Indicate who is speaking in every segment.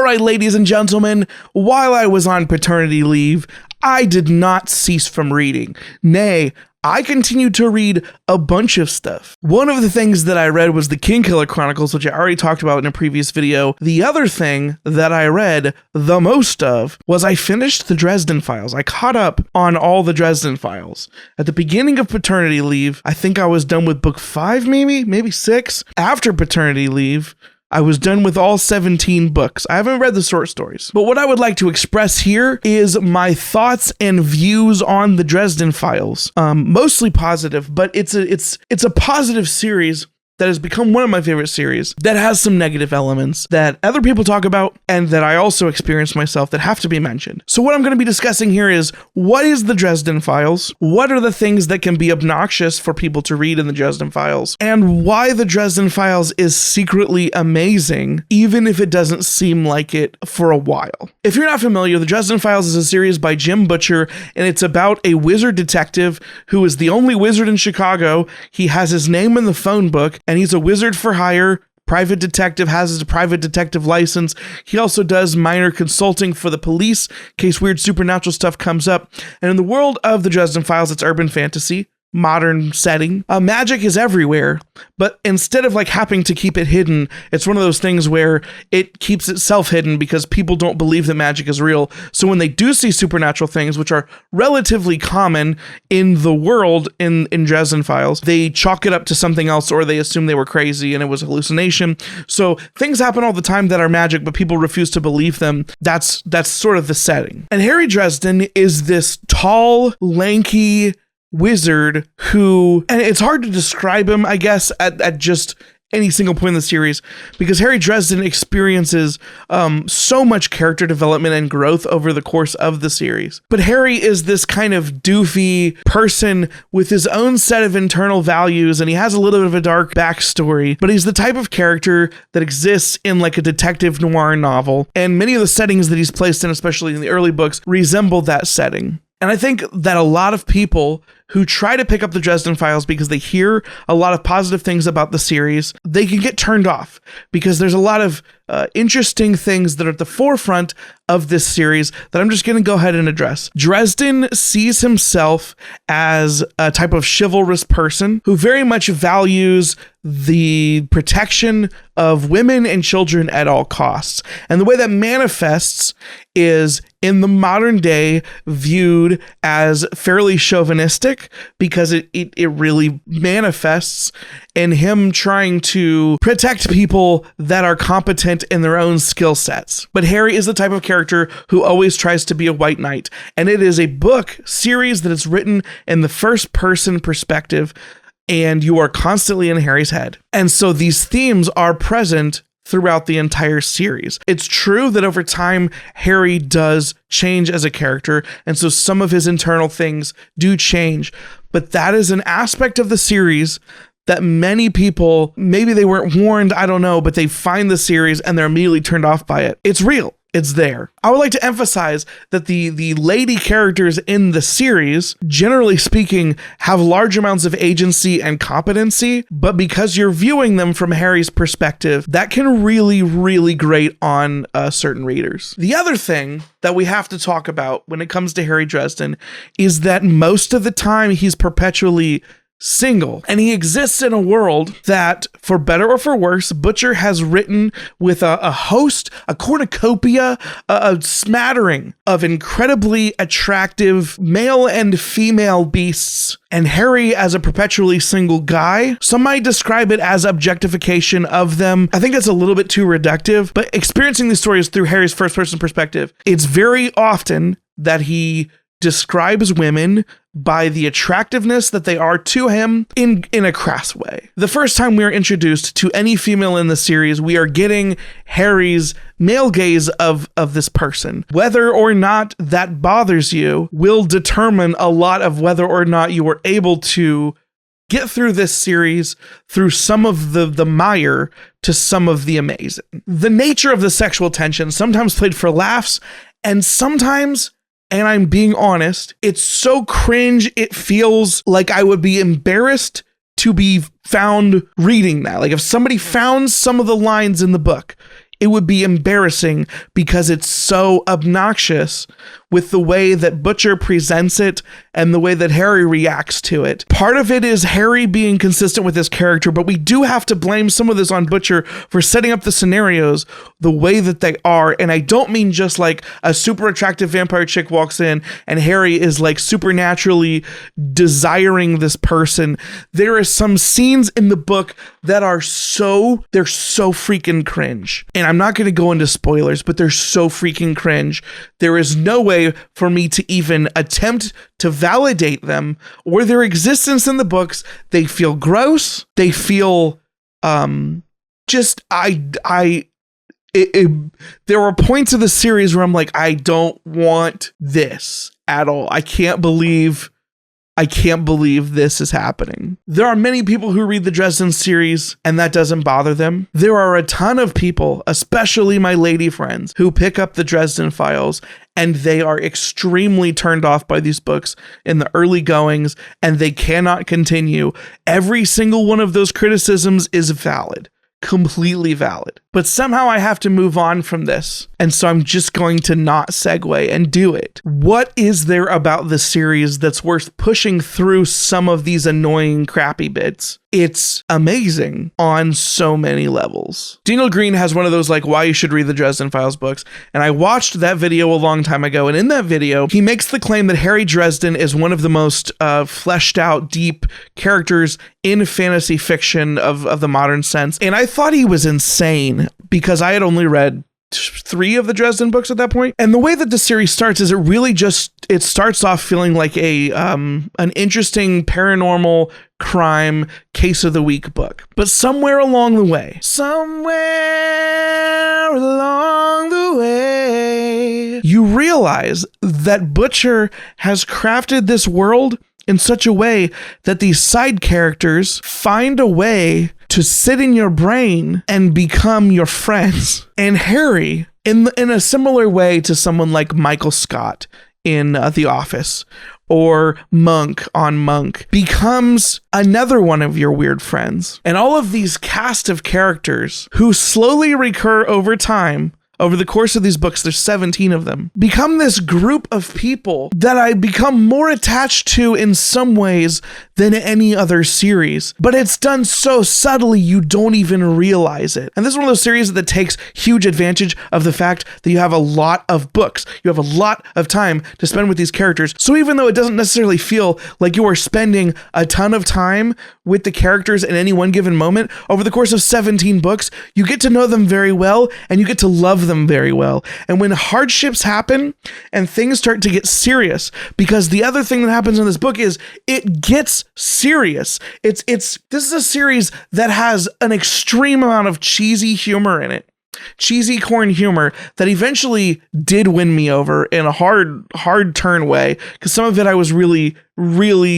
Speaker 1: right, ladies and gentlemen, while I was on paternity leave, I did not cease from reading. Nay, I continued to read a bunch of stuff. One of the things that I read was the Kingkiller Chronicles, which I already talked about in a previous video. The other thing that I read the most of was I finished the Dresden Files. I caught up on all the Dresden Files. At the beginning of paternity leave, I think I was done with book 5, maybe 6. After paternity leave, I was done with all 17 books. I haven't read the short stories, but what I would like to express here is my thoughts and views on the Dresden Files. Mostly positive, but it's a positive series that has become one of my favorite series that has some negative elements that other people talk about and that I also experienced myself that have to be mentioned. So what I'm going to be discussing here is, what is the Dresden Files? What are the things that can be obnoxious for people to read in the Dresden Files? And why the Dresden Files is secretly amazing, even if it doesn't seem like it for a while. If you're not familiar, the Dresden Files is a series by Jim Butcher, and it's about a wizard detective who is the only wizard in Chicago. He has his name in the phone book, and he's a wizard for hire, private detective, has his private detective license. He also does minor consulting for the police in case weird supernatural stuff comes up. And in the world of the Dresden Files, it's urban fantasy, modern setting. Magic is everywhere, but instead of like having to keep it hidden, it's one of those things where it keeps itself hidden because people don't believe that magic is real. So when they do see supernatural things, which are relatively common in the world in Dresden Files, they chalk it up to something else, or they assume they were crazy and it was a hallucination. So things happen all the time that are magic, but people refuse to believe them. That's sort of the setting. And Harry Dresden is this tall, lanky wizard who, and it's hard to describe him, I guess, at just any single point in the series, because Harry Dresden experiences so much character development and growth over the course of the series. But Harry is this kind of doofy person with his own set of internal values, and he has a little bit of a dark backstory, but he's the type of character that exists in like a detective noir novel, and many of the settings that he's placed in, especially in the early books, resemble that setting. And I think that a lot of people who try to pick up the Dresden Files because they hear a lot of positive things about the series, they can get turned off because there's a lot of interesting things that are at the forefront of this series that I'm just going to go ahead and address. Dresden sees himself as a type of chivalrous person who very much values the protection of women and children at all costs. And the way that manifests is in the modern day viewed as fairly chauvinistic, because it really manifests in him trying to protect people that are competent in their own skill sets. But Harry is the type of character who always tries to be a white knight. And it is a book series that is written in the first person perspective, and you are constantly in Harry's head. And so these themes are present throughout the entire series. It's true that over time, Harry does change as a character, and so some of his internal things do change, but that is an aspect of the series that many people, maybe they weren't warned, I don't know, but they find the series and they're immediately turned off by it. It's real. It's there. I would like to emphasize that the lady characters in the series, generally speaking, have large amounts of agency and competency, but because you're viewing them from Harry's perspective, that can really, really grate on certain readers. The other thing that we have to talk about when it comes to Harry Dresden is that most of the time he's perpetually single, and he exists in a world that, for better or for worse, Butcher has written with a host, a cornucopia, a smattering of incredibly attractive male and female beasts. And Harry, as a perpetually single guy, some might describe it as objectification of them. I think that's a little bit too reductive, but experiencing these stories through Harry's first person perspective, it's very often that he describes women by the attractiveness that they are to him in a crass way. The first time we are introduced to any female in the series, we are getting Harry's male gaze of this person. Whether or not that bothers you will determine a lot of whether or not you are able to get through this series, through some of the mire to some of the amazing. The nature of the sexual tension, sometimes played for laughs, and sometimes, and I'm being honest, it's so cringe, it feels like I would be embarrassed to be found reading that. Like if somebody found some of the lines in the book, it would be embarrassing because it's so obnoxious with the way that Butcher presents it and the way that Harry reacts to it. Part of it is Harry being consistent with his character, but we do have to blame some of this on Butcher for setting up the scenarios the way that they are. And I don't mean just like a super attractive vampire chick walks in and Harry is like supernaturally desiring this person. There are some scenes in the book that are they're so freaking cringe. And I'm not going to go into spoilers, but they're so freaking cringe. There is no way for me to even attempt to validate them or their existence in the books. They feel gross. They feel just there were points of the series where I'm like, I don't want this at all. I can't believe this is happening. There are many people who read the Dresden series and that doesn't bother them. There are a ton of people, especially my lady friends, who pick up the Dresden Files and they are extremely turned off by these books in the early goings and they cannot continue. Every single one of those criticisms is valid. Completely valid. But somehow I have to move on from this. And so I'm just going to not segue and do it. What is there about the series that's worth pushing through some of these annoying, crappy bits? It's amazing on so many levels. Daniel Green has one of those like why you should read the Dresden Files books. And I watched that video a long time ago. And in that video, he makes the claim that Harry Dresden is one of the most fleshed out, deep characters in fantasy fiction of the modern sense. And I thought he was insane because I had only read 3 of the Dresden books at that point. And the way that the series starts is it starts off feeling like an interesting paranormal crime case of the week book. But somewhere along the way, you realize that Butcher has crafted this world in such a way that these side characters find a way to sit in your brain and become your friends. And Harry, in a similar way to someone like Michael Scott in The Office, or Monk on Monk, becomes another one of your weird friends. And all of these cast of characters who slowly recur over time, over the course of these books, there's 17 of them, become this group of people that I become more attached to in some ways than any other series. But it's done so subtly, you don't even realize it. And this is one of those series that takes huge advantage of the fact that you have a lot of books. You have a lot of time to spend with these characters. So even though it doesn't necessarily feel like you are spending a ton of time with the characters in any one given moment, over the course of 17 books, you get to know them very well and you get to love them very well. And when hardships happen and things start to get serious, because the other thing that happens in this book is it gets serious. This is a series that has an extreme amount of cheesy humor in it. Cheesy corn humor that eventually did win me over in a hard turn way, because some of it I was really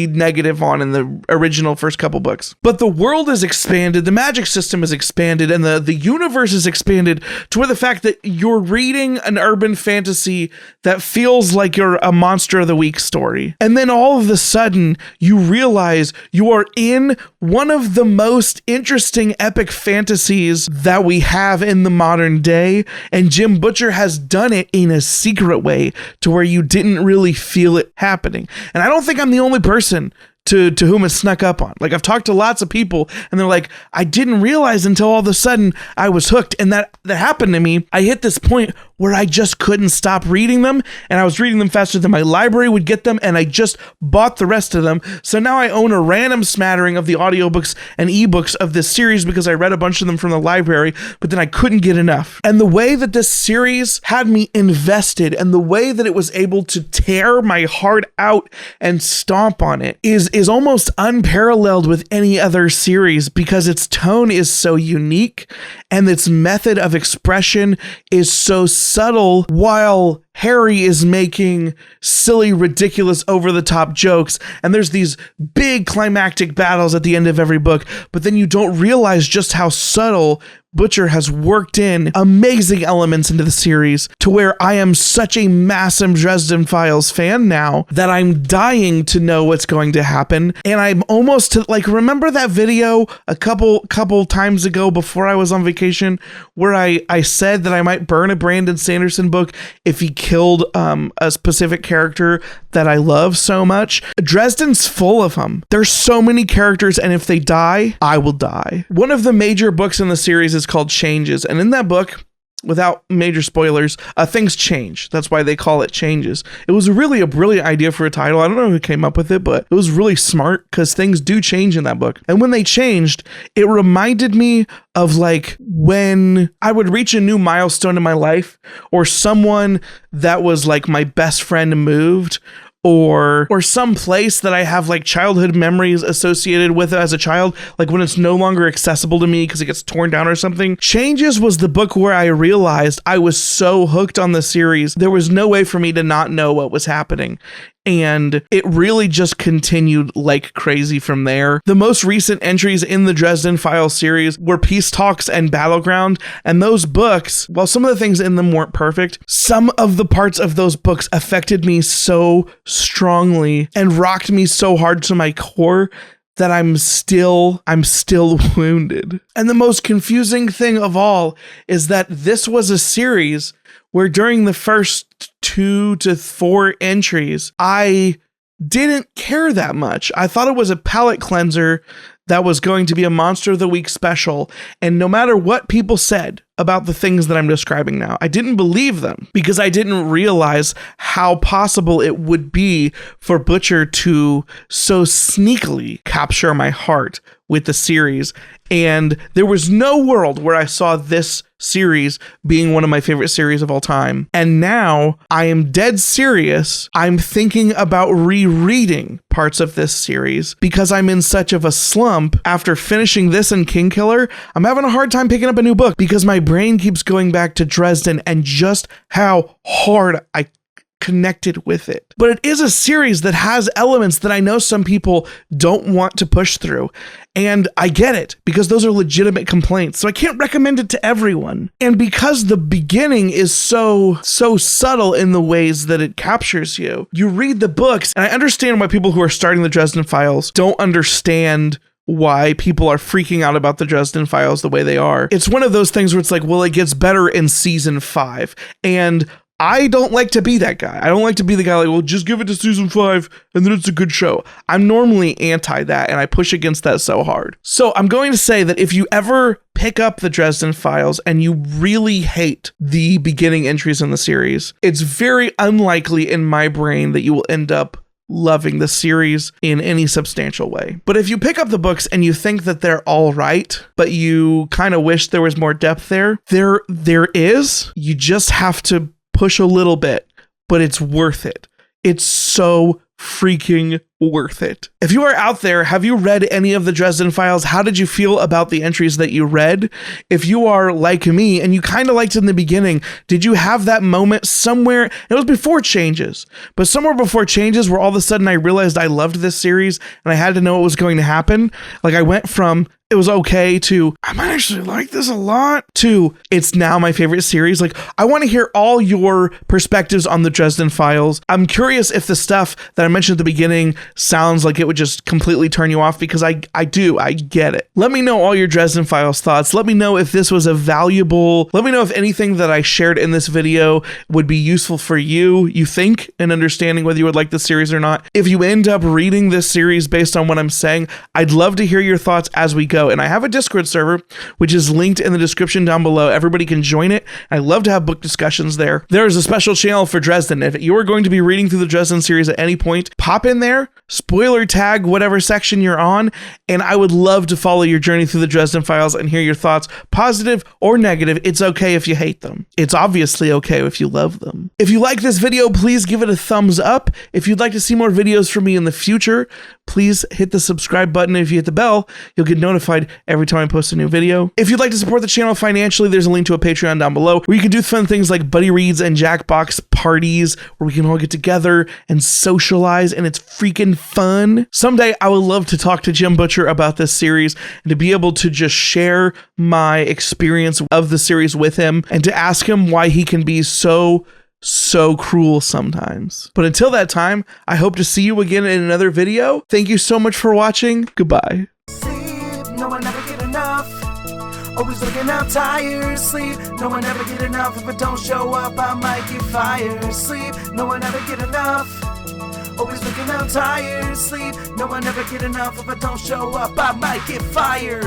Speaker 1: negative on in the original first couple books. But the world is expanded, the magic system is expanded, and the universe is expanded to where the fact that you're reading an urban fantasy that feels like you're a Monster of the Week story. And then all of a sudden you realize you are in one of the most interesting epic fantasies that we have in the modern day, and Jim Butcher has done it in a secret way to where you didn't really feel it happening. And I don't think I'm the only person to whom it snuck up on. Like, I've talked to lots of people and they're like, I didn't realize until all of a sudden I was hooked. And that happened to me. I hit this point where I just couldn't stop reading them, and I was reading them faster than my library would get them, and I just bought the rest of them. So now I own a random smattering of the audiobooks and ebooks of this series because I read a bunch of them from the library, but then I couldn't get enough. And the way that this series had me invested and the way that it was able to tear my heart out and stomp on it is almost unparalleled with any other series, because its tone is so unique and its method of expression is so subtle while Harry is making silly, ridiculous, over-the-top jokes, and there's these big climactic battles at the end of every book, but then you don't realize just how subtle Butcher has worked in amazing elements into the series to where I am such a massive Dresden Files fan now that I'm dying to know what's going to happen. And I'm almost to, like, remember that video a couple times ago before I was on vacation where I said that I might burn a Brandon Sanderson book if he killed a specific character that I love so much? Dresden's full of them. There's so many characters, and if they die, I will die. One of the major books in the series is called Changes, and in that book, without major spoilers, things change. That's why they call it Changes. It was really a brilliant idea for a title. I don't know who came up with it, but it was really smart because things do change in that book. And when they changed, it reminded me of like when I would reach a new milestone in my life, or someone that was like my best friend moved, or some place that I have like childhood memories associated with as a child, like when it's no longer accessible to me because it gets torn down or something. Changes was the book where I realized I was so hooked on the series, there was no way for me to not know what was happening. And it really just continued like crazy from there. The most recent entries in the Dresden Files series were Peace Talks and Battleground, and those books, while some of the things in them weren't perfect, some of the parts of those books affected me so strongly and rocked me so hard to my core that I'm still wounded. And the most confusing thing of all is that this was a series where during the first 2 to 4 entries, I didn't care that much. I thought it was a palate cleanser that was going to be a Monster of the Week special. And no matter what people said about the things that I'm describing now, I didn't believe them because I didn't realize how possible it would be for Butcher to so sneakily capture my heart with the series. And there was no world where I saw this series being one of my favorite series of all time. And now I am dead serious. I'm thinking about rereading parts of this series because I'm in such of a slump after finishing this and Kingkiller. I'm having a hard time picking up a new book because my brain keeps going back to Dresden and just how hard I connected with it. But it is a series that has elements that I know some people don't want to push through. And I get it because those are legitimate complaints. So I can't recommend it to everyone. And because the beginning is so subtle in the ways that it captures you, you read the books, and I understand why people who are starting the Dresden Files don't understand why people are freaking out about the Dresden Files the way they are. It's one of those things where it's like, well, it gets better in season 5. And I don't like to be that guy. I don't like to be the guy like, well, just give it to season 5 and then it's a good show. I'm normally anti that, and I push against that so hard. So I'm going to say that if you ever pick up the Dresden Files and you really hate the beginning entries in the series, it's very unlikely in my brain that you will end up loving the series in any substantial way. But if you pick up the books and you think that they're all right, but you kind of wish there was more depth there is. You just have to push a little bit, but it's worth it. It's so freaking worth it. If you are out there, have you read any of the Dresden Files? How did you feel about the entries that you read? If you are like me and you kind of liked it in the beginning, did you have that moment somewhere? It was before Changes, but somewhere before Changes where all of a sudden I realized I loved this series and I had to know what was going to happen. Like I went from it was okay to I might actually like this a lot to it's now my favorite series. Like I want to hear all your perspectives on the Dresden Files. I'm curious if the stuff that I mentioned at the beginning sounds like it would just completely turn you off, because I get it. Let me know all your Dresden Files thoughts. Let me know if this was let me know if anything that I shared in this video would be useful for you think, in understanding whether you would like the series or not. If you end up reading this series based on what I'm saying, I'd love to hear your thoughts as we go. And I have a Discord server, which is linked in the description down below. Everybody can join it. I love to have book discussions there. There is a special channel for Dresden. If you're going to be reading through the Dresden series at any point, pop in there, spoiler tag whatever section you're on, and I would love to follow your journey through the Dresden Files and hear your thoughts, positive or negative. It's okay if you hate them. It's obviously okay if you love them. If you like this video, please give it a thumbs up. If you'd like to see more videos from me in the future, please hit the subscribe button. If you hit the bell, you'll get notified every time I post a new video. If you'd like to support the channel financially, there's a link to a Patreon down below where you can do fun things like Buddy Reads and Jackbox parties where we can all get together and socialize, and it's freaking fun. Someday I would love to talk to Jim Butcher about this series and to be able to just share my experience of the series with him and to ask him why he can be so cruel sometimes. But until that time, I hope to see you again in another video. Thank you so much for watching. Goodbye.
Speaker 2: Sleep, no one ever get enough. Always looking out tired. Sleep, no one ever get enough. If I don't show up, I might get fired. Sleep, no one ever get enough. Always looking out tired. Sleep, no one ever get enough. If I don't show up, I might get fired.